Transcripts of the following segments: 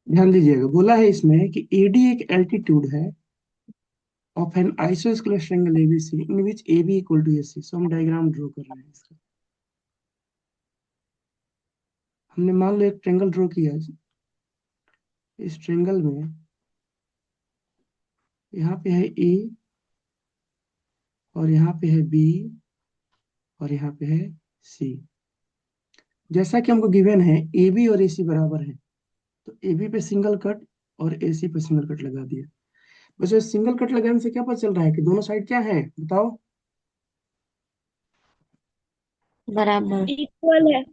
ध्यान दीजिएगा, बोला है इसमें कि एडी एक एल्टीट्यूड है of an isosceles triangle ABC in which AB equal to AC. So हम डायग्राम ड्रॉ कर रहे हैं इसका। हमने मान लो एक ट्रायंगल ड्रॉ किया है। इस ट्रायंगल में यहाँ पे है ए, और यहाँ पे है बी, और यहाँ पे है सी। जैसा कि हमको गिवन है ए बी और ए सी बराबर है, तो ए बी पे सिंगल कट और ए सी पे सिंगल कट लगा दिया। वैसे सिंगल कट लगाने से क्या पता चल रहा है कि दोनों साइड क्या है, बताओ। बराबर इक्वल है।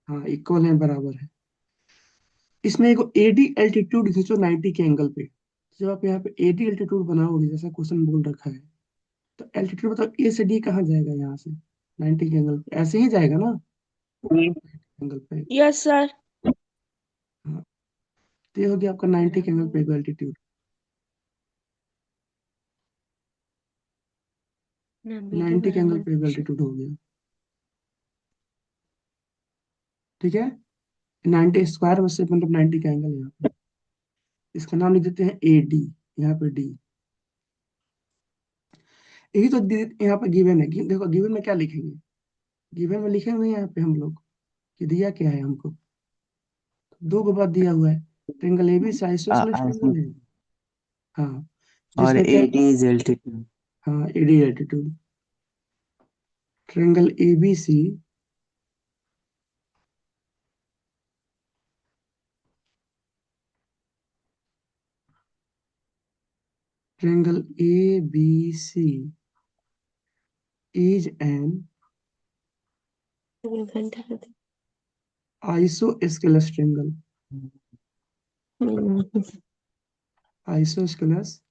हाँ, इक्वल है, बराबर है। इसमें एक एडी एल्टीट्यूड खींचो 90 के एंगल पे। जब आप यहाँ पे एडी एल्टीट्यूड बनाओगे, जैसा क्वेश्चन बोल रखा है, तो एल्टीट्यूड बताओ ए से डी कहाँ जाएगा, यहाँ से 90 के एंगल पे ऐसे ही जाएगा ना, एंगल पे। Yes sir. हाँ, तो ये हो गया आपका 90 के एंगल पे एल्टीट्यूड। 90 के 90 के एंगल बराबर। पे एल्टीट्यूड हो गया। ठीक है, 90 स्क्वायर में से मतलब 90 का एंगल यहाँ पे। इसका नाम लिख देते हैं ए डी, यहाँ पे डी। यही तो यहाँ पे गिवन है। देखो गिवन में क्या लिखेंगे, गिवन में लिखेंगे यहाँ पे हम लोग कि दिया क्या है हमको। दो को बात दिया हुआ है, ट्रायंगल एबी आइसोसेलेस ट्रायंगल है। हाँ, और जिसमें क्या, एडी इज एल्टीट्यूड। हाँ AD altitude. Triangle ABC triangle ABC is an घंटा का दिन। Isosceles triangle. Hmm, isosceles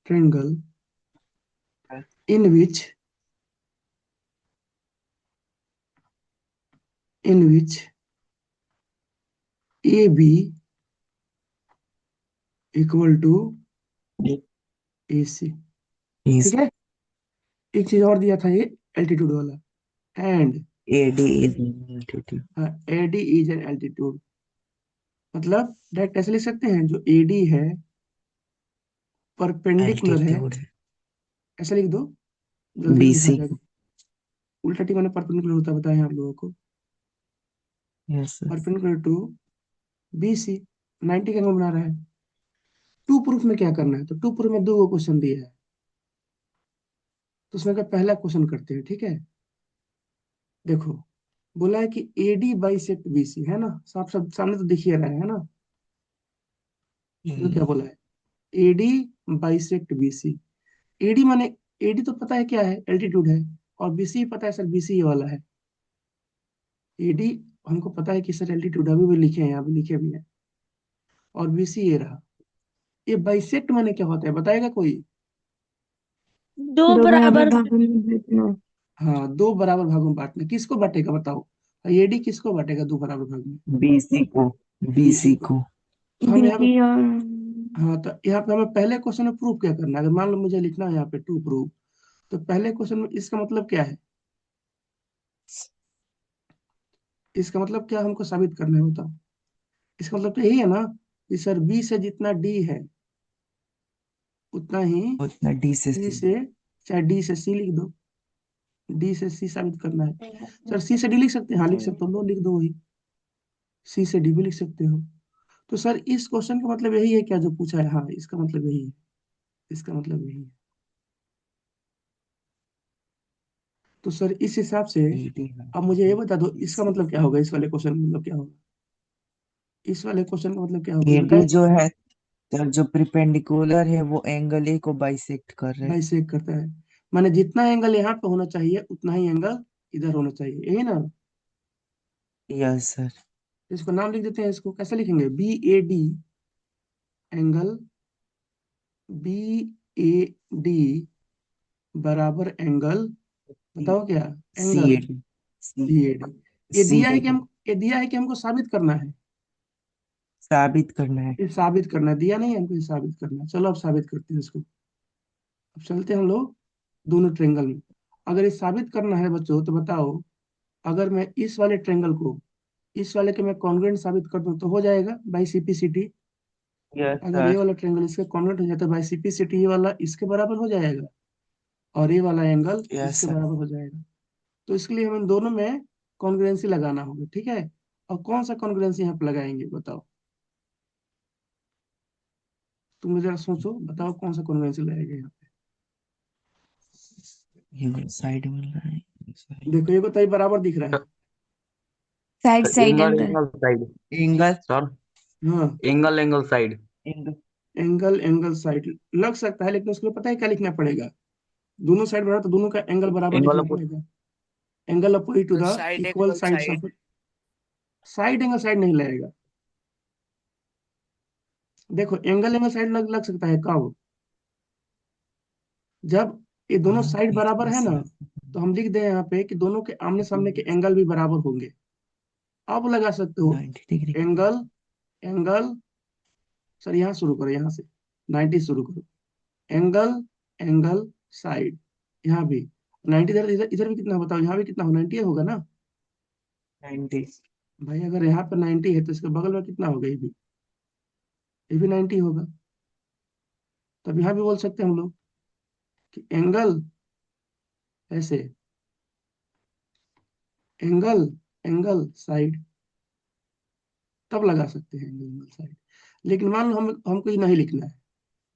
triangle in which AB equal to AC। ठीक इज है, एक चीज और दिया था ये एल्टीट्यूड वाला, and AD is altitude. AD is an altitude. मतलब डायरेक्ट ऐसे लिख सकते हैं, जो AD है परपेंडिकुलर है, एल्टीट्यूड ऐसे लिख दो, जल्दी जल्दी लिखा बीसी। जाएगा। उल्टा टी मैंने परपेंडिकुलर होता है, बताया आप लोगों को। Yes sir. Perpendicular to BC, 90 का एंगल बना रहा है। टू प्रूफ में क्या करना है, तो टू प्रूफ में दो क्वेश्चन दिया है, तो उसमें का पहला क्वेश्चन करते हैं। ठीक है, देखो बोला है कि AD बाइसेक्ट BC, है ना, साफ साफ सामने तो दिख ही रहा है ना। तो क्या बोला है, AD बाइसेक्ट BC। एडी माने, एडी तो पता है क्या है, एल्टीट्यूड है। और बीसी पता है सर, बीसी ये वाला है। एडी हमको पता है कि सर एल्टीट्यूड, अभी भी लिखे हैं, यहाँ भी लिखे भी हैं। और बीसी ये रहा। ये बाइसेक्ट माने क्या होता है, बताएगा कोई। दो दो बराबर बराबर। भागों में बांटना। हाँ, दो बराबर भागों में बांटना। किसको बांटेगा बताओ, एडी किसको बांटेगा दो बराबर भाग में। बीसी को। बीसी बीसी को। को। तो हम यहाँ पे, बीसी और हाँ तो यहाँ पे हमें पहले क्वेश्चन में प्रूफ क्या करना है। अगर मान लो मुझे लिखना है यहाँ पे टू प्रूफ, तो पहले क्वेश्चन में इसका मतलब क्या है, इसका मतलब क्या हमको साबित करना है, बताओ। इसका मतलब तो यही है ना कि सर बी से जितना डी है उतना ही उतना डी से सी सी। से, चाहे डी से सी लिख दो, डी से सी साबित करना है। सर सी से डी लिख सकते हैं, हाँ लिख सकते हो, लो लिख दो वही। सी से डी भी लिख सकते हो। तो सर इस क्वेश्चन का मतलब यही है क्या जो पूछा है, हाँ इसका मतलब यही है, इसका मतलब यही है। तो सर इस हिसाब से एडी अब मुझे ये बता दो, इसका बीसी। मतलब क्या होगा, इस वाले क्वेश्चन का मतलब क्या होगा, इस वाले क्वेश्चन का मतलब क्या होगा, ये एडी बताए। जो है, तो जो परपेंडिकुलर है वो एंगल ए को बाइसेक्ट कर रहे हैं। बाइसेक करता है, माने जितना एंगल यहाँ पे होना चाहिए उतना ही एंगल इधर होना चाहिए, यही ना। Yes sir. इसको नाम लिख देते हैं, इसको कैसे लिखेंगे, BAD एंगल BAD बराबर एंगल, बताओ क्या, सी एंगल एडी। सी। BAD। ये सी दिया है कि एडी हम, ये दिया है कि हमको साबित करना है। साबित करना है। ये साबित करना है, दिया नहीं है हमको, ये साबित करना है। चलो अब साबित करते हैं इसको। अब चलते हैं हम लोग दोनों ट्रेंगल में। अगर ये साबित करना है बच्चों, तो बताओ, अगर मैं इस वाले ट्रेंगल को इस वाले के मैं कॉन्ग्रुएंट साबित कर दूं तो हो जाएगा बाई CP/CT। यस अगर ये सर। वाला ट्रायंगल इसके कॉन्वेंट हो जाता है बाइसिपिसिटी, ये वाला इसके बराबर हो जाएगा और ये वाला एंगल यस इसके सर। बराबर हो जाएगा। तो इसके लिए हमें दोनों में कॉन्ग्रुएंसी लगाना होगा, ठीक है। और कौन सा कॉन्ग्रुएंसी यहाँ पे लगाएंगे बताओ, तुम जरा सोचो, बताओ कौन सा कॉन्ग्रुएंसी लगाएंगे यहाँ एंगल साइड मिल रहा है। पे। देखो ये बताइए, बराबर दिख रहा है। Side side angle angle. Angle side. Angle. Sir हाँ, angle angle side. Angle. Angle angle side लग सकता है, लेकिन उसके लिए पता है क्या लिखना पड़ेगा। दोनों साइड बराबर तो दोनों का एंगल बराबर एंगल लिखना अपोजिट। पड़ेगा। एंगल अपोजिट टू तो the side equal angle sides side. Of. Side angle side नहीं लगेगा। देखो एंगल एंगल साइड लग सकता है कब, जब ये दोनों हाँ साइड एक बराबर है ना, साइड। तो हम लिख दें यहाँ पे कि दोनों के आमने सामने के एंगल भी बराबर होंगे। अब लगा सकते हो 90 डिग्री। एंगल एंगल, सर यहाँ शुरू करो, यहाँ से 90 शुरू करो। एंगल एंगल साइड, यहाँ भी 90। इधर इधर इधर भी कितना बताओ, यहाँ भी कितना हो, 90 होगा ना। 90। भाई अगर यहाँ पर 90 है तो इसके बगल में कितना होगा, ये भी 90 होगा। तब यहाँ भी बोल सकते हैं हम लोग कि एंगल ऐसे, एंगल एंगल साइड, तब लगा सकते हैं एंगल एंगल साइड। लेकिन मान लो हम हमको ये नहीं लिखना है,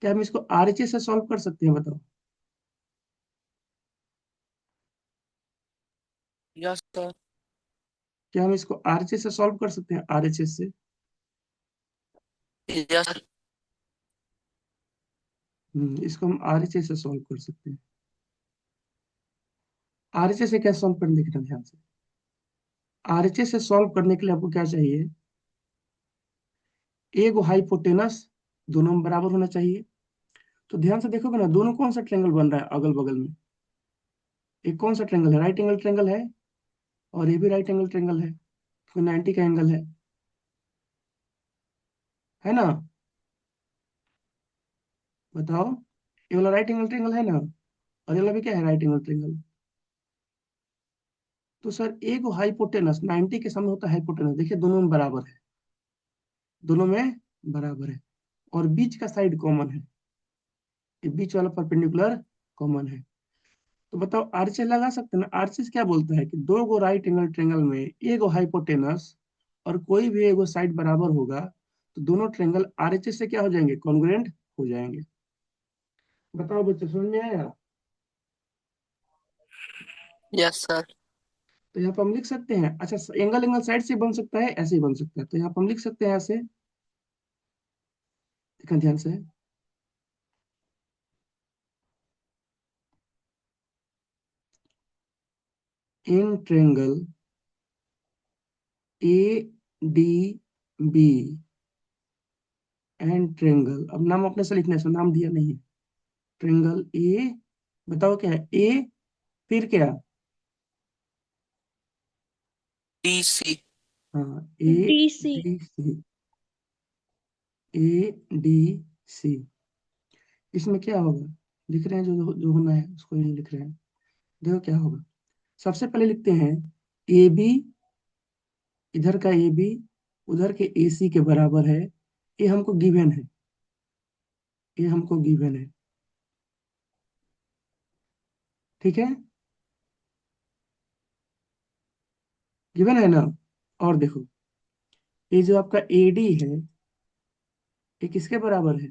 क्या हम इसको आरएचएस से सॉल्व कर सकते हैं बताओ। Yes sir. क्या हम इसको आरएचएस से सॉल्व कर सकते हैं, आरएचएस से। यस। इसको हम आरएचएस से सॉल्व कर सकते हैं। आरएचएस से कैसे सॉल्व करने, देखना ध्यान से। आरएचएस से सॉल्व करने के लिए आपको क्या चाहिए, एक हाइपोटेनस दोनों में बराबर होना चाहिए। तो ध्यान से देखोगे ना, दोनों कौन सा ट्रायंगल बन रहा है अगल बगल में। एक कौन सा ट्रायंगल है, राइट एंगल ट्रायंगल है, और ये भी राइट एंगल ट्रायंगल है, क्योंकि 90 का एंगल है ना। बताओ, ये वाला राइट एंगल ट्रायंगल है ना, और ये वाला भी क्या है, राइट एंगल ट्रायंगल। तो सर एक हाइपोटेनस 90 के सामने होता है हाइपोटेनस, देखिए दोनों में बराबर है, दोनों में बराबर है, और बीच का साइड कॉमन है, ये बीच वाला परपेंडिकुलर कॉमन है। तो बताओ आरएचएस लगा सकते हैं ना। आरएचएस क्या बोलता है कि दो गो राइट एंगल ट्रायंगल में एक गो हाइपोटेनस और कोई भी एक गो साइड बराबर होगा, तो दोनों ट्रायंगल आरएचएस से क्या हो जाएंगे, कॉन्ग्रुएंट हो जाएंगे। बताओ बच्चे, समझ में आया। Yes sir. तो यहाँ पर हम लिख सकते हैं, अच्छा एंगल एंगल साइड से बन सकता है, ऐसे ही बन सकता है। तो यहाँ पर हम लिख सकते हैं ऐसे, देखना ध्यान से। In triangle A D B and triangle, अब नाम अपने से लिखना है, इसमें नाम दिया नहीं है। ट्रायंगल ए, बताओ क्या है ए, फिर क्या। D C. हाँ A DC। D C, A D C. इसमें क्या होगा, लिख रहे हैं जो जो होना है उसको ही लिख रहे हैं। देखो क्या होगा, सबसे पहले लिखते हैं ए बी, इधर का ए बी उधर के ए सी के बराबर है। ये हमको गिवन है, ये हमको गिवन है, ठीक है, गिवन है ना। और देखो ये जो आपका ए डी है, ये किसके बराबर है।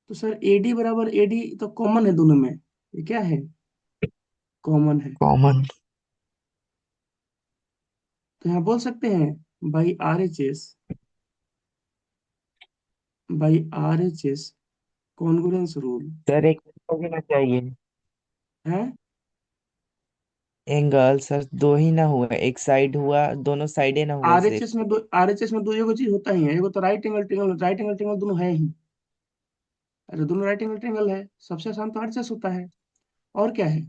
तो सर ए डी बराबर ए डी तो कॉमन है दोनों में, ये क्या है, कॉमन है। कॉमन। तो यहाँ बोल सकते हैं by R H S, by R H S congruence rule sir एक होना चाहिए। है। एंगल सर दो ही ना हुआ, एक साइड हुआ, दोनों साइडे ना हुआ सिर्फ। आरएचएस में दो एगो चीज होता ही है, एगो तो right angle triangle, right angle triangle दोनों है ही। अरे दोनों राइट एंगल ट्रायंगल है, सबसे आसान तो आरएचएस होता है। और क्या है,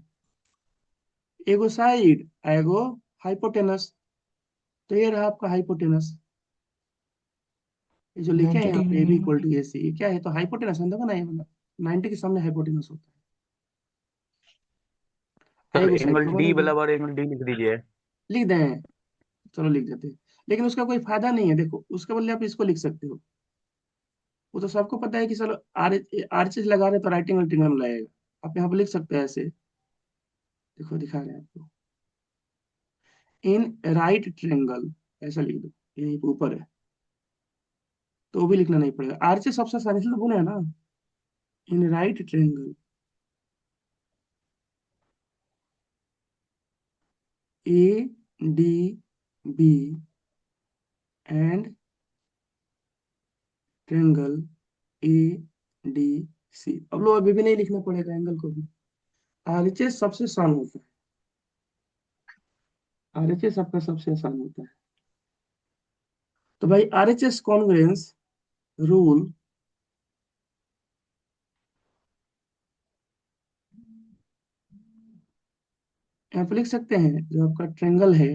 एगो साइड एगो हाइपोटेनस। तो ये रहा आपका हाइपोटेनस, ये जो लिखे हैं 90 यहाँ पे A B equal degree. To A C, ये क्या है, तो हाइपोटेनस है, देखो ना ये वाला 90 के सामने हाइपोटेनस होता है। सर एगो साइड एंगल कॉमन डी हो गया, बराबर एंगल डी लिख दीजिए। लिख दें, चलो लिख देते हैं। लेकिन उसका कोई फायदा नहीं है, देखो उसके बदले आप इसको लिख सकते हो, वो तो सबको पता है कि चलो आर लगा रहे तो राइट एंगल ट्रायंगल लगेगा। आप यहाँ पे लिख सकते हैं ऐसे, देखो दिखा रहे हैं आपको, इन राइट ट्रायंगल, ऐसा लिख दो, यही पे ऊपर है, तो वो भी लिखना नहीं पड़ेगा। आरएचएस सबसे आसानी से तो बोले है ना, in right triangle A D B and triangle A D C. अब लोग अभी भी नहीं लिखना पड़ेगा एंगल को भी, आरएचएस सबसे आसान होता है, आरएचएस आपका सबसे आसान होता है। तो भाई आरएचएस कॉन्वेंस रूल यहाँ पे लिख सकते हैं, जो आपका ट्रायंगल है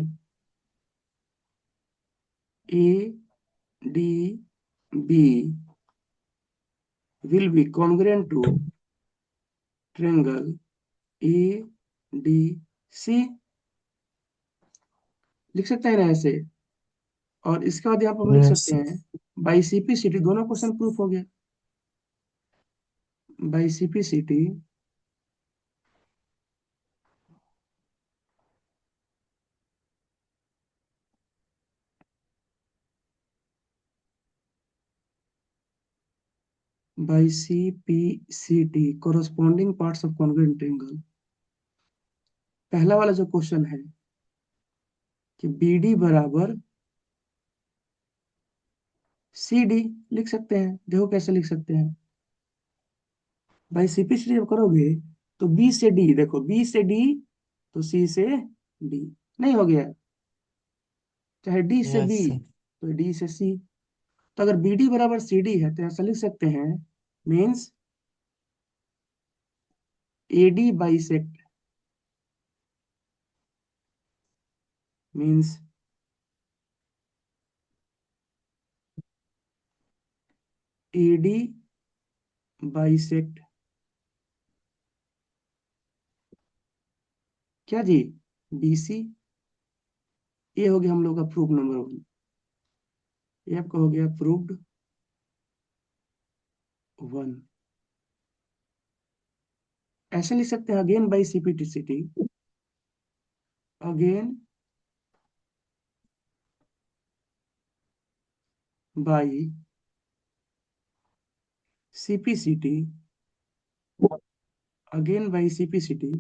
A D B will be congruent to triangle A D C, लिख सकते हैं ना ऐसे। और इसके बाद यहाँ पर हम लिख Yes, सकते sir. हैं बाई सीपीसीटी, दोनों क्वेश्चन प्रूफ हो गया। By CPCT by CPCT corresponding parts of congruent triangle. पहला वाला जो क्वेश्चन है कि बी डी बराबर सी डी, लिख सकते हैं, देखो कैसे लिख सकते हैं। भाई सीपीसीटी जब करोगे तो बी से डी, देखो बी से डी तो सी से डी, नहीं हो गया, चाहे डी से Yes, बी sir. तो डी से सी। तो अगर बी डी बराबर सी डी है तो ऐसा लिख सकते हैं, means A D bisect, means A D bisect क्या जी, बी सी। ये हो गया हम लोग का प्रूफ नंबर 1, ये आपका हो गया प्रूफ्ड 1। ऐसे लिख सकते हैं, again by CPTCT, again by CPCT, again by CPCT.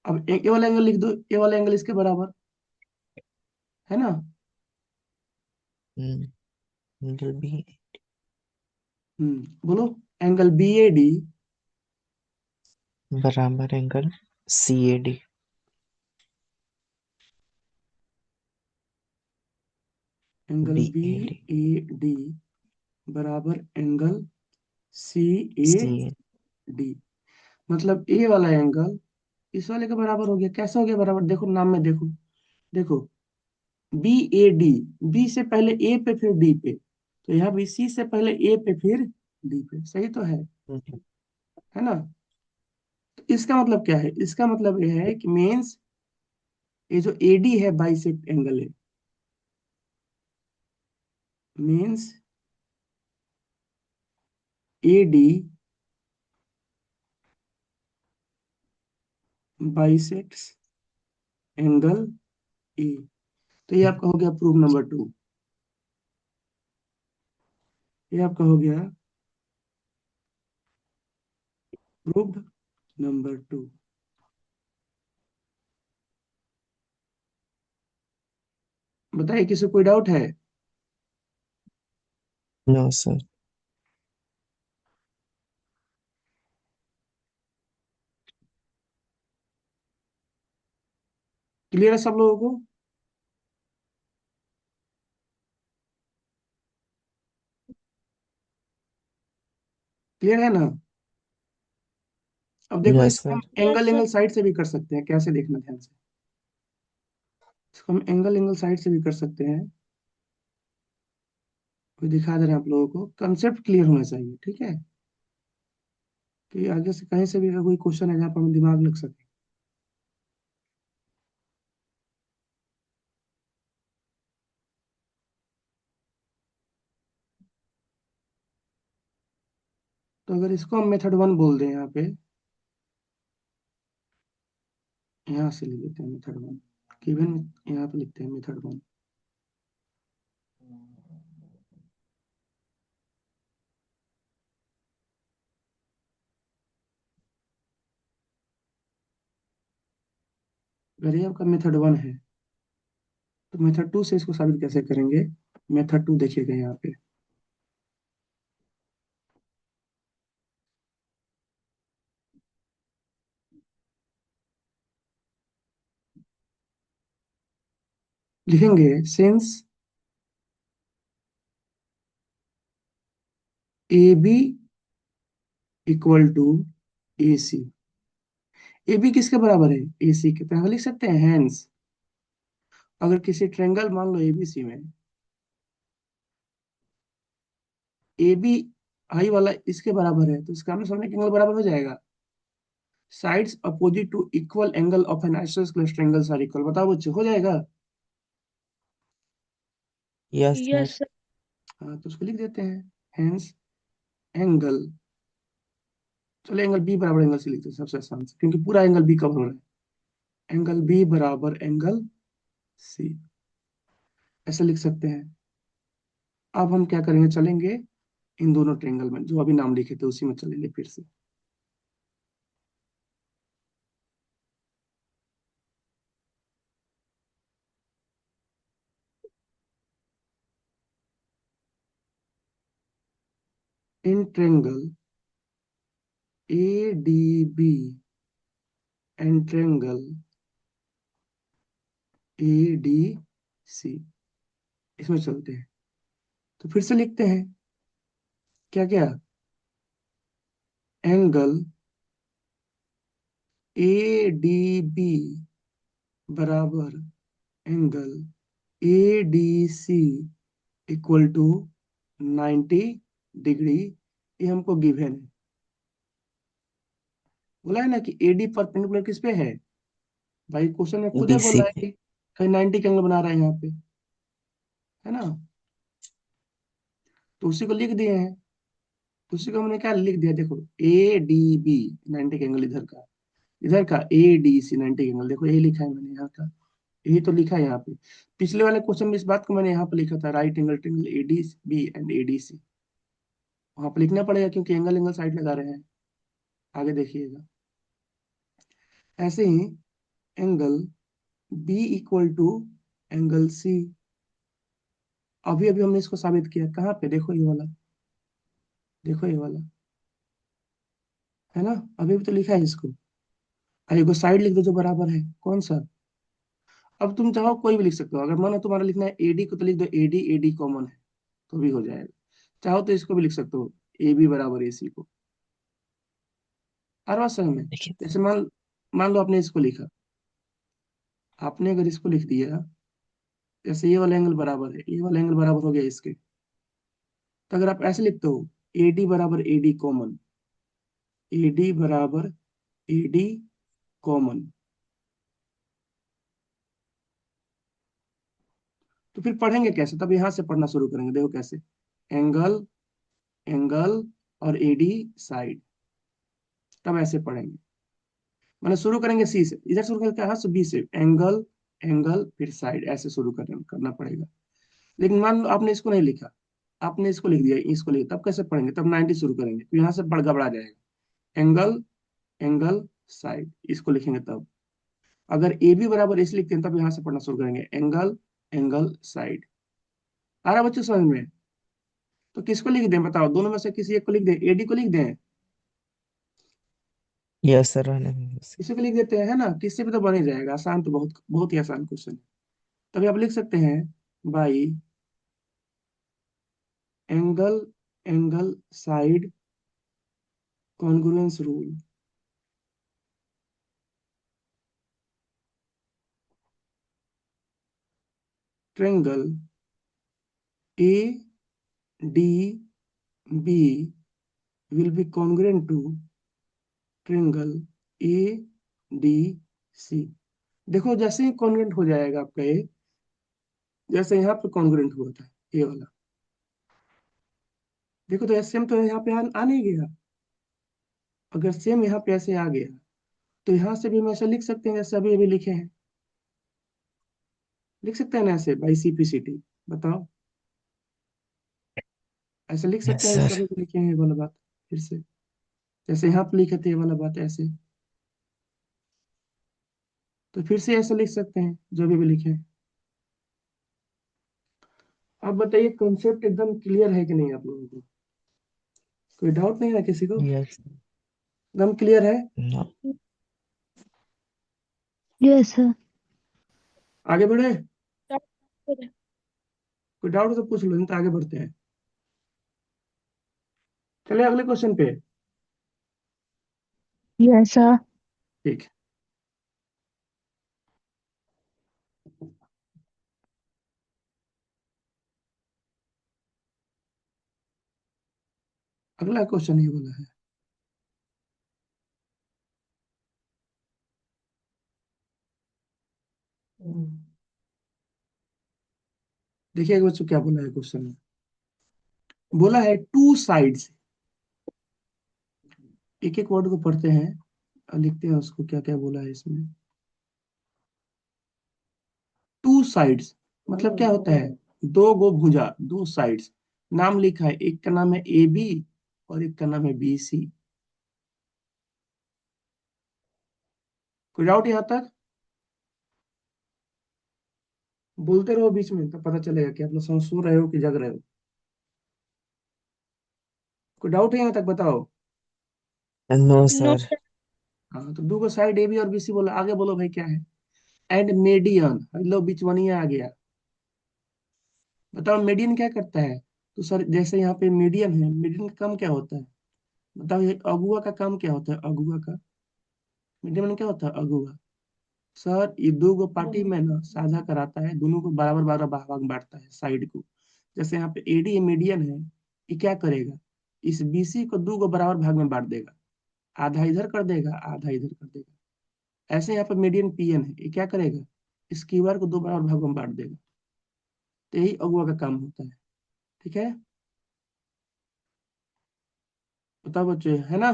अब ये वाला एंगल लिख दो, ये वाला एंगल इसके बराबर है ना। Mm, Angle B बोलो, एंगल बी ए डी, बराबर angle CAD angle B BAD A D बराबर angle C A CAD D. मतलब ए वाला एंगल इस वाले के बराबर हो गया। कैसे हो गया बराबर, देखो नाम में देखो, देखो बी ए डी, बी से पहले ए पे फिर डी पे, तो यहाँ भी सी से पहले ए पे फिर डी पे, सही तो है ना। तो इसका मतलब क्या है, इसका मतलब ये है कि मीन्स ये जो ए डी है बाइसेक्ट एंगल है, means A D bisects angle A. तो ये आपका हो गया प्रूफ नंबर 2, ये आपका हो गया प्रूफ नंबर 2। बताइए किसी को कोई डाउट है। No, sir. क्लियर है सब लोगों को। क्लियर है ना। अब देखो Yes, इसको sir. हम एंगल एंगल साइड से भी कर सकते हैं, कैसे देखना ध्यान से। इसको हम एंगल एंगल साइड से भी कर सकते हैं, कोई दिखा दे रहे हैं आप लोगों को, कंसेप्ट क्लियर होना चाहिए, ठीक है, कि आगे से कहीं से भी अगर कोई क्वेश्चन है जहाँ पर हम दिमाग लग सके। तो अगर इसको हम मेथड 1 बोल दें यहाँ पे, यहाँ से लिख देते हैं मेथड 1, गिवन यहाँ पे लिखते हैं मेथड 1। अगर ये आपका मेथड 1 है तो मेथड 2 से इसको साबित कैसे करेंगे? मेथड 2 देखिएगा यहाँ पे, लिखेंगे since A B equal to A C. A B किसके बराबर है? ए सी के। तो यहाँ लिख सकते हैं हैंस, अगर किसी ट्रायंगल मान लो एबीसी में ए बी आई वाला इसके बराबर है, तो इसका आमने सामने का एंगल बराबर हो जाएगा। Sides opposite to equal angle of an isosceles triangles are equal. बताओ बच्चे, हो जाएगा? Yes sir. Yes sir. हाँ, तो उसको लिख देते हैं हैंस एंगल, चलो एंगल बी बराबर एंगल सी लिखते हैं सबसे आसान से, क्योंकि पूरा एंगल बी कवर हो रहा है। एंगल बी बराबर एंगल सी, ऐसे लिख सकते हैं। अब हम क्या करेंगे, चलेंगे इन दोनों ट्रायंगल में, जो अभी नाम लिखे थे उसी में चलेंगे फिर से। In triangle A D B and triangle A D C, इसमें चलते हैं। तो फिर से लिखते हैं, क्या क्या? एंगल ए डी बी बराबर angle A D C equal to 90 degree. ये हमको गिवन है, बोला है ना कि एडी परपेंडिकुलर किस पे है? भाई क्वेश्चन में खुद है बोल बीसी रहा है पे। कि कहीं 90 का एंगल बना रहा है यहाँ पे, है ना? तो उसी को लिख दिए हैं। तो उसी को हमने क्या लिख दिया, देखो ए डी बी 90 का एंगल इधर का ए डी सी 90 का एंगल, देखो यही लिखा है मैंने यहाँ का, यही तो लिखा है यहाँ पे। पिछले वाले क्वेश्चन में इस बात को मैंने यहाँ पे लिखा था, right angle triangle A D B and A D C. वहां पर लिखना पड़ेगा क्योंकि एंगल एंगल साइड लगा रहे हैं। आगे देखिएगा, ऐसे ही angle B equal to angle C. अभी अभी हमने इसको साबित किया, कहाँ पे? देखो ये वाला, देखो ये वाला, है ना? अभी भी तो लिखा है इसको। अरे को साइड लिख दो जो बराबर है, कौन सा? अब तुम चाहो कोई भी लिख सकते हो, अगर मानो तुम्हारा लिखना है एडी को, तो लिख दो एडी, एडी कॉमन है तो भी हो जाएगा। चाहो तो इसको भी लिख सकते हो, ए बी बराबर ए सी को। हर बात समझ में? देखिए जैसे मान मान लो आपने इसको लिखा, आपने अगर इसको लिख दिया, जैसे ये वाला एंगल बराबर है, ये वाला एंगल बराबर हो गया इसके, तो अगर आप ऐसे लिखते हो ए डी बराबर A D common, A D बराबर ए डी कॉमन, तो फिर पढ़ेंगे कैसे? तब यहां से पढ़ना शुरू करेंगे, देखो कैसे। एंगल, एंगल और एडी साइड, तब ऐसे पढ़ेंगे। मैंने शुरू करेंगे सी से, इधर शुरू करके हाथ से बी से, एंगल, एंगल फिर साइड, ऐसे शुरू करना पड़ेगा। लेकिन मान लो आपने इसको नहीं लिखा, आपने इसको लिख दिया, इसको लिख, तब कैसे पढ़ेंगे? तब 90 शुरू करेंगे, तो यहाँ से बड़ गड़बड़ा जाएगा। एंगल, एंगल साइड, इसको लिखेंगे तब। अगर ए बी बराबर इस लिखते हैं तब यहाँ से पढ़ना शुरू करेंगे, एंगल, एंगल साइड। आ रहा बच्चों समझ में? तो किसको लिख दें बताओ, दोनों में से किसी एक को लिख दें, एडी को लिख दें, यस सर। किसी को लिख देते हैं, है ना? किससे भी तो बन ही जाएगा, आसान तो बहुत बहुत ही आसान क्वेश्चन है। तभी आप लिख सकते हैं by angle, angle side congruence rule. Triangle A D B will be congruent to triangle A D C. देखो जैसे ही कॉन्ग्रुएंट हो जाएगा आपका ये, जैसे यहाँ पे कॉन्ग्रुएंट हुआ था ये वाला, देखो तो सेम तो यहाँ पे आ नहीं गया। अगर सेम यहाँ पे ऐसे आ गया तो यहाँ से भी हम ऐसे लिख सकते हैं जैसे अभी अभी लिखे हैं, लिख सकते हैं ना ऐसे बाई CP/CT। बताओ, ऐसे लिख यस सकते हैं जैसे सर। अभी अभी लिखे हैं ये वाला बात। फिर से जैसे यहाँ पे लिखे थे ये वाला बात ऐसे, तो फिर से ऐसे लिख सकते हैं जो अभी भी लिखे हैं। आप बताइए कॉन्सेप्ट एकदम क्लियर है कि नहीं आप लोगों को? कोई डाउट नहीं है किसी को? यस। एकदम क्लियर है? नो। Yes sir. आगे बढ़े? कोई डाउट हो तो पूछ लो, नहीं तो आगे बढ़ते हैं। चलिए अगले क्वेश्चन पे। Yes sir. ठीक है। अगला क्वेश्चन ये वाला है। देखिए बच्चों क्या बोला है क्वेश्चन में। बोला है टू साइड्स, एक एक वर्ड को पढ़ते हैं और लिखते हैं उसको क्या क्या बोला है इसमें। टू साइड्स मतलब क्या होता है? दो गो भुजा, दो साइड्स। नाम लिखा है, एक का नाम है AB और एक का नाम है BC। कोई डाउट यहाँ तक? बोलते रहो बीच में तो पता चलेगा कि आप लोग सो रहे हो कि जग रहे हो। कोई डाउट है यहाँ तक? बताओ। No sir. हाँ तो दो गो साइड AB और BC बोला, आगे बोलो भाई क्या है? एंड मीडियन, हेलो बिचवनिया आ गया। बताओ मीडियन क्या करता है? तो सर जैसे यहाँ पे मीडियन है, मीडियन का काम क्या होता है? बताओ ये अगुआ का काम क्या होता है? अगुआ का, मीडियन में क्या होता है? अगुआ। सर ये दो गो पार्टी में ना साझा कराता है, दोनों को बराबर बराबर भाग भाग बांटता है साइड को। जैसे यहाँ पे AD मीडियन है, ये क्या करेगा? इस BC को दो गो बराबर भाग में बांट देगा, आधा इधर कर देगा आधा इधर कर देगा। ऐसे यहाँ पे मीडियन PN है, ये क्या करेगा? इस क्यूआर को दो बराबर भागों में बांट देगा। तो यही अगुआ का काम होता है। ठीक है, बताओ बच्चे, है ना?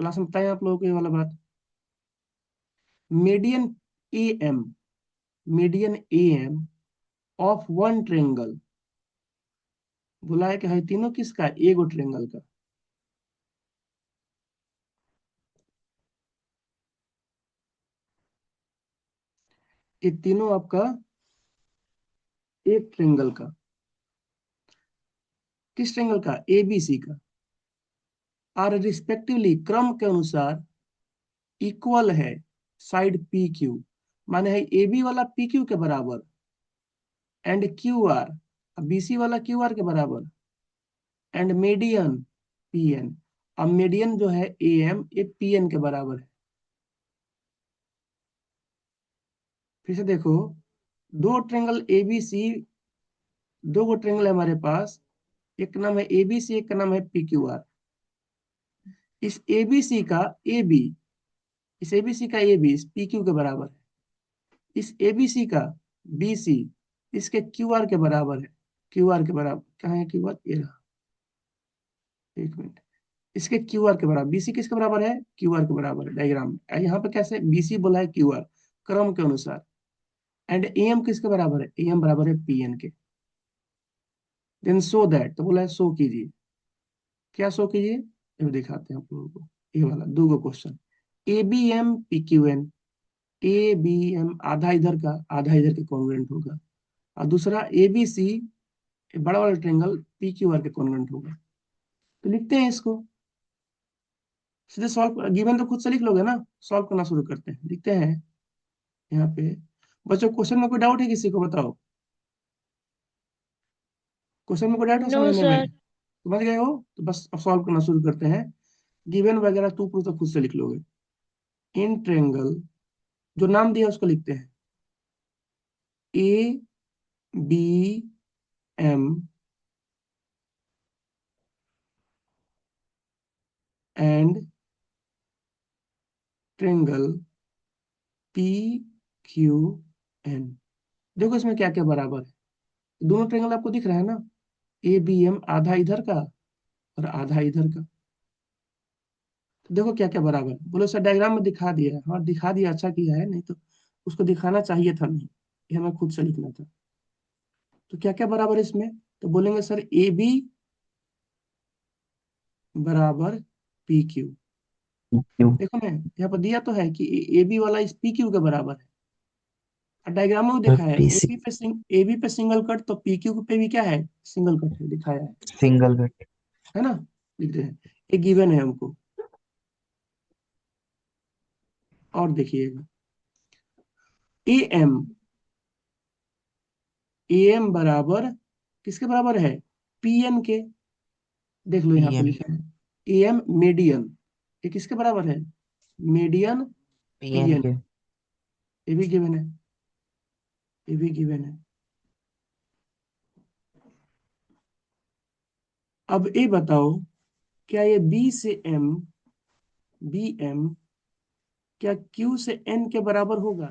क्लास में बताएं आप लोगों को ये वाला बात। Median AM, median AM of one triangle, बोला है कि है तीनों किसका? एगो ट्रेंगल का। ये तीनों आपका एक ट्रेंगल का। किस ट्रेंगल का? ABC का। आर रिस्पेक्टिवली, क्रम के अनुसार इक्वल है साइड PQ, माने है AB वाला PQ के बराबर एंड QR, BC वाला QR के बराबर एंड मीडियन PN। अब मीडियन जो है AM, ये PN के बराबर है। फिर से देखो, दो ट्रेंगल ABC, दो गो ट्रेंगल है हमारे पास, एक का नाम है ABC, एक का नाम है PQR। इस ABC का AB, इस ABC का AB इस PQ के बराबर है। इस ABC का BC इसके QR के बराबर है। QR के बराबर कहाँ है? QR ये रहा, एक मिनट। इसके QR के बराबर, BC किसके बराबर है? QR के बराबर है डायग्राम में। यहाँ पे कैसे? BC बोला है QR, क्रम के अनुसार। एंड AM किसके बराबर है? AM बराबर है PN के। देन सो दैट, तो बोला है सो कीजिए। क्या सो कीजिए? ये दिखाते हैं आप लोगों को। ये वाला दो गो क्वेश्चन, ABM PQN। ABM आधा इधर का आधा इधर के कॉन्ग्रुएंट होगा, और दूसरा ABC बड़ा वाला ट्रेंगल PQR के कॉन्ग्रुएंट होगा। तो लिखते हैं इसको सीधे सॉल्व, गिवन तो खुद से लिख लोगे ना, सॉल्व करना शुरू करते हैं, लिखते हैं यहाँ पे। बच्चों क्वेश्चन में कोई डाउट है किसी को? बताओ, क्वेश्चन में कोई डाउट है नो समझने में? सर। समझ गए हो तो बस अब सॉल्व करना शुरू करते हैं। गिवन वगैरह टू प्रूफ तो खुद से लिख लोगे। इन ट्रेंगल, जो नाम दिया उसको लिखते हैं, ABM एंड ट्रेंगल PQN। देखो इसमें क्या क्या बराबर है, दोनों ट्रेंगल आपको दिख रहा है ना? ABM आधा इधर का और आधा इधर का। तो देखो क्या क्या बराबर है। बोलो सर डायग्राम में दिखा दिया है। हाँ दिखा दिया, अच्छा किया है, नहीं तो उसको दिखाना चाहिए था नहीं, ये हमें खुद से लिखना था। तो क्या क्या बराबर है इसमें, तो बोलेंगे सर ए बी बराबर पी क्यू। क्यों? देखो ना यहाँ पर दिया तो है कि ए बी वाला इस पी क्यू के बराबर है, और डायग्राम में भी देखा है पीसी ए बी पे सिंगल कट, तो पी क्यू पे भी क्या है, सिंगल कट है, दिखाया सिंगल कट। है ना। लिख रहे हैं, एक गिवन है हमको। और देखिएगा ए एम, ए एम बराबर किसके बराबर है, पी एन के। देख लो यहाँ पे पीएम लिखा है ए एम मीडियन, ये किसके बराबर है, मीडियन पी पीएन एन। के। ये भी गिवन है, ये भी गिवन है। अब ये बताओ, क्या ये बी से एम, बी एम क्या क्यू से एन के बराबर होगा।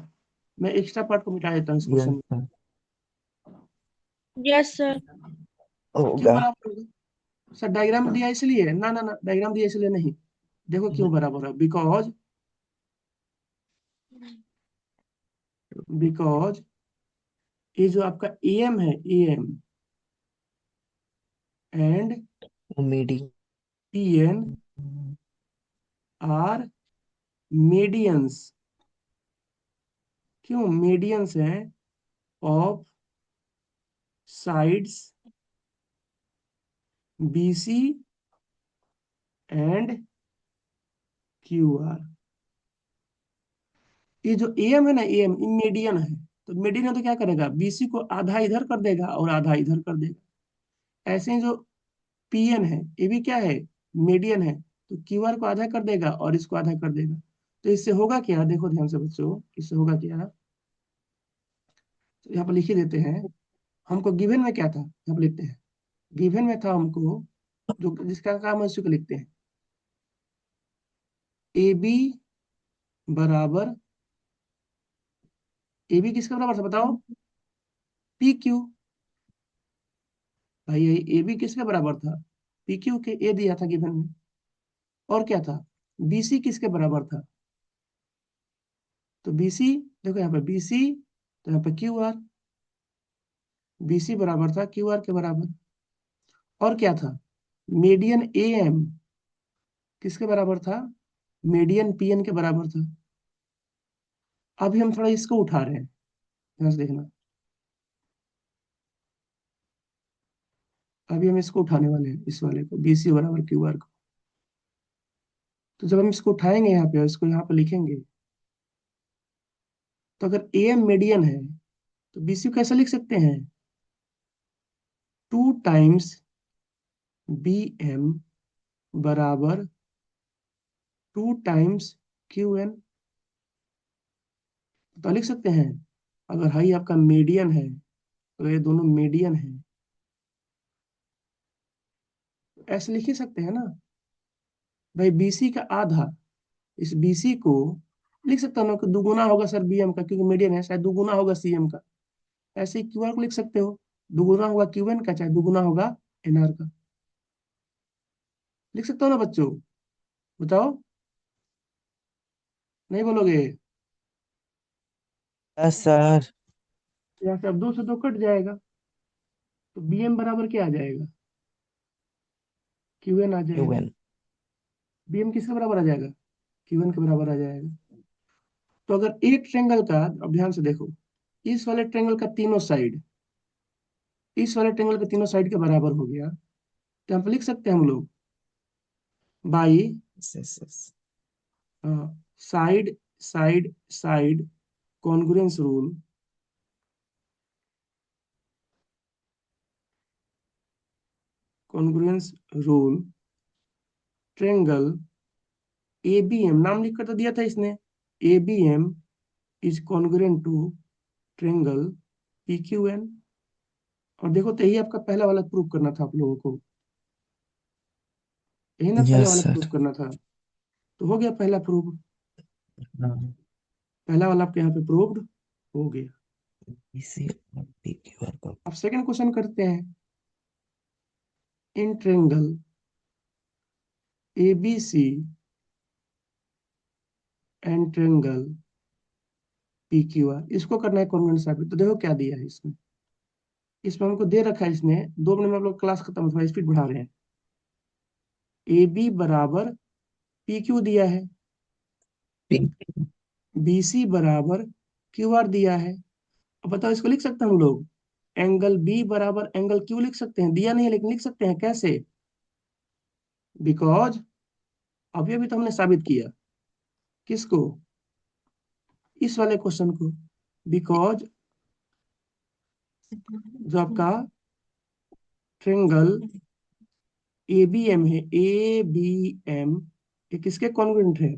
मैं एक्स्ट्रा पार्ट को मिटा देता हूँ इस क्वेश्चन यस में। Sir, yes sir. क्यों होगा। बराबर होगा, सर डायग्राम दिया इसलिए, ना ना ना डायग्राम दिया इसलिए नहीं। देखो क्यों बराबर है, बिकॉज, बिकॉज ये जो आपका ए एम है, A M and medium. P N are medians. क्यों मीडियंस हैं, of sides B C and Q R. ये जो ए एम है ना, ए एम मीडियन है, तो मीडियन है तो क्या करेगा, बीसी को आधा इधर कर देगा और आधा इधर कर देगा। ऐसे ही जो पीएन है, ये भी क्या है, मीडियन है, तो क्यू आर को आधा कर देगा और इसको आधा कर देगा। तो इससे होगा क्या, देखो ध्यान से बच्चों, इससे होगा क्या, तो यहाँ पर लिख ही देते हैं। हमको गिवन में क्या था, यहाँ पर लिखते हैं, गिवन में था हमको, जो जिसका काम है उसी को लिखते हैं, ए बी बराबर, ए बी किसके बराबर था बताओ, पी क्यू। भाई ये बी किसके बराबर था, पी क्यू के, ए दिया था गिवन में। और क्या था, बीसी किसके बराबर था, तो बीसी, देखो यहाँ पे बीसी, तो यहाँ पे क्यू आर, बीसी बराबर था क्यू आर के बराबर। और क्या था, मीडियन ए एम किसके बराबर था, मीडियन पी एन के बराबर था। अभी हम थोड़ा इसको उठा रहे हैं, ध्यान से देखना। अभी हम इसको उठाने वाले हैं, इस वाले को, बीसी बराबर क्यू आर को। तो जब हम इसको उठाएंगे यहाँ पे और इसको यहाँ पे लिखेंगे, तो अगर ए एम मीडियन है तो बीसी को कैसे लिख सकते हैं, 2 टाइम्स बी एम बराबर 2 टाइम्स क्यू एन। तो लिख सकते हैं, अगर हाई आपका मीडियन है, तो ये दोनों मीडियन है, तो ऐसे लिख ही सकते हैं ना। भाई बीसी का आधा, इस बीसी को लिख सकता हूँ ना कि दुगुना होगा सर बीएम का, क्योंकि मीडियन है, शायद दुगुना होगा सीएम का। ऐसे ही क्यूआर को लिख सकते हो, दुगुना होगा क्यूएन का, चाहे दुगुना होगा एनआर का। लिख सकते हो ना बच्चों, बताओ, नहीं बोलोगे। Yes sir. यहाँ से अब 2 से 2 कट जाएगा, तो बीएम बराबर क्या आ जाएगा, क्यूएन आ जाएगा। यूएन। बीएम किसके बराबर आ जाएगा, क्यूएन के बराबर आ जाएगा। तो अगर एक ट्रेंगल का, अब ध्यान से देखो, इस वाले ट्रेंगल का तीनों साइड, इस वाले ट्रेंगल के तीनों साइड के बराबर हो गया, तो यहाँ पे लिख सकते हैं हम लोग, by yes yes. Side side side congruence rule, congruence rule triangle A B M, नाम लिख कर तो दिया था इसने, A B M is congruent to triangle P Q N. और देखो तो यही आपका पहला वाला प्रूव करना था आप लोगों को, यही ना पहला यस वाला प्रूव सर। करना था। तो हो गया पहला प्रूव, हाँ। पहला वाला आपके यहाँ पे प्रूव्ड हो गया। इसी और पी क्यू आर को। अब सेकंड क्वेश्चन करते हैं, in triangle A B C and triangle PQR, इसको करना है कॉन्ग्रुएंट साबित। तो देखो क्या दिया है इसमें। इसमें हमको दे रखा है, इसने 2 मिनट में आप लोग क्लास खत्म, थोड़ा स्पीड बढ़ा रहे हैं। AB बराबर PQ दिया है, BC बराबर QR दिया है। अब बताओ इसको लिख सकते हैं हम लोग, एंगल B बराबर एंगल Q लिख सकते हैं? दिया नहीं है लेकिन लिख सकते हैं। कैसे? बिकॉज अभी अभी तो हमने साबित किया। किसको? इस वाले क्वेश्चन को। बिकॉज जो आपका ट्रायंगल ABM है, ABM ये किसके कॉन्ग्रुएंट है?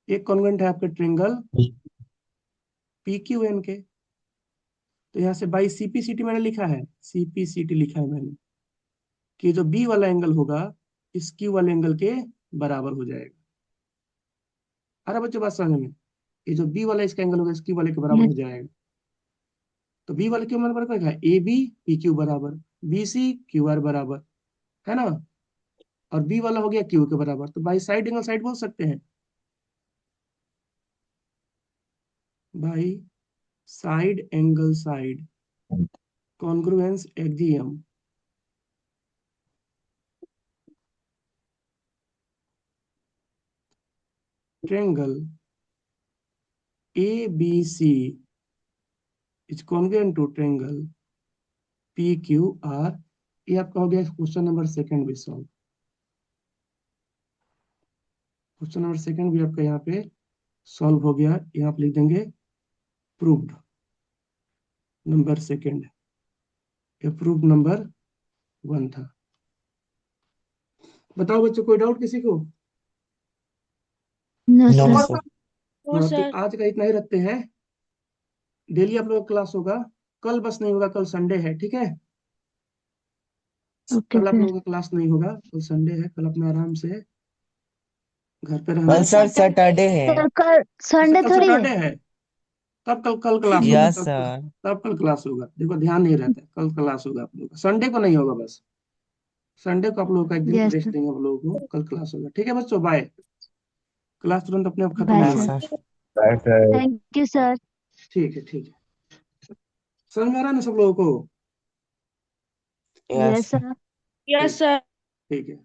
एक कॉन्ग्रुएंट है आपके ट्रायंगल PQN के। तो यहाँ से बाई CPCT मैंने लिखा है, CPCT लिखा है मैंने, कि जो B वाला एंगल होगा इस Q वाले एंगल के बराबर हो जाएगा। अरे बच्चों बात समझ में, ये जो B वाला इसका एंगल होगा इस Q वाले के बराबर हो Yes. जाएगा। तो B वाले क्यों बराबर क्या है? AB PQ बराबर, BC QR बराबर, है ना? और B वाला हो गया Q के बराबर। तो बाई साइड एंगल साइड बोल सकते हैं, by side angle side, congruence axiom. Triangle ABC is congruent to triangle PQR। ये आपका हो गया क्वेश्चन नंबर सेकंड भी सॉल्व। क्वेश्चन नंबर सेकंड भी आपका यहाँ पे सॉल्व हो गया। यहाँ पे लिख देंगे प्रूव्ड नंबर सेकंड, ये प्रूव्ड नंबर 1 था। बताओ बच्चों, कोई डाउट किसी को? No, no sir. सर। हाँ, तो आज का इतना ही रखते हैं। डेली आप लोगों का क्लास होगा, कल बस नहीं होगा, कल संडे है, ठीक है? Okay, कल आप sir. लोगों का क्लास नहीं होगा, कल संडे है, कल अपना आराम से घर पे रहना। कल सर सैटरडे है। सर कल अच्छा, संडे कल थोड़ी है। सैटरडे है, तब कल कल क्लास होगा, यस तब सर। तब कल क्लास होगा। देखो ध्यान नहीं रहता है, कल क्लास होगा आप लोगों का, संडे को नहीं होगा। बस संडे को आप लोगों का एक दिन Yes, रेस्ट sir. देंगे हम लोगों को, कल क्लास होगा, ठीक है बच्चों? बाय। क्लास तुरंत अपने आप खत्म Bye, होने हाँ sir. वाला है। सर। Thank you, sir. ठीक है, ठीक है। समझ में आ रहा है ना सब लोगों को? Yes Yes, sir. sir. ठीक, ठीक है।